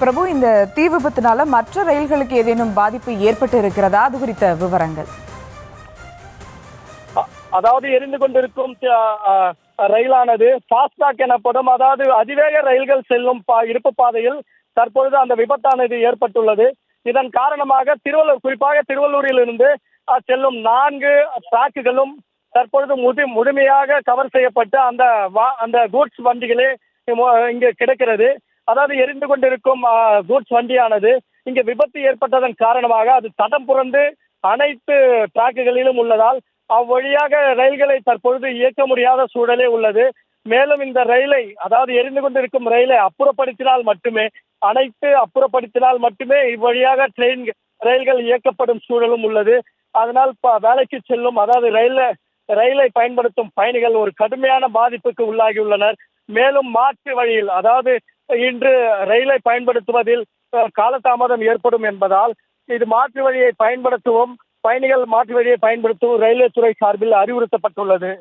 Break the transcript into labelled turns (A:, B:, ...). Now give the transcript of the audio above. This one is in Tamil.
A: பிரபு, இந்த தீ விபத்தினால மற்ற ரயில்களுக்கு ஏதேனும் பாதிப்பு ஏற்பட்டு இருக்கிறதா? அது குறித்த விவரங்கள்.
B: அதாவது எரிந்து கொண்டிருக்கும் ரயிலானது ஃபாஸ்டாக் எனப்படும், அதாவது அதிவேக ரயில்கள் செல்லும் இருப்பு பாதையில் தற்பொழுது அந்த விபத்தானது ஏற்பட்டுள்ளது. இதன் காரணமாக குறிப்பாக திருவள்ளூரில் இருந்து செல்லும் 4 டிராக்குகளும் தற்பொழுது முழுமையாக கவர் செய்யப்பட்டு அந்த கூட்ஸ் வண்டிகளே இங்கு கிடைக்கிறது. அதாவது எரிந்து கொண்டிருக்கும் கூட்ஸ் வண்டியானது இங்கு விபத்து ஏற்பட்டதன் காரணமாக அது தடம் புரண்டு அனைத்து டிராக்குகளிலும் உள்ளதால் அவ்வழியாக ரயில்களை தற்பொழுது இயக்க முடியாத சூழலே உள்ளது. மேலும் இந்த ரயிலை, அதாவது எரிந்து கொண்டிருக்கும் ரயிலை அப்புறப்படுத்தினால் மட்டுமே இவ்வழியாக ரயில்கள் இயக்கப்படும் சூழலும் உள்ளது. அதனால் வேலைக்கு செல்லும், அதாவது ரயிலை பயன்படுத்தும் பயணிகள் ஒரு கடுமையான பாதிப்புக்கு உள்ளாகியுள்ளனர். மேலும் மாற்று வழியில், அதாவது இன்று ரயிலை பயன்படுத்துவதில் காலதாமதம் ஏற்படும் என்பதால் இது மாற்று வழியை பயன்படுத்தவும், பயணிகள் மாற்று வழியை பயன்படுத்தவும் ரயில்வே துறை சார்பில் அறிவுறுத்தப்பட்டுள்ளது.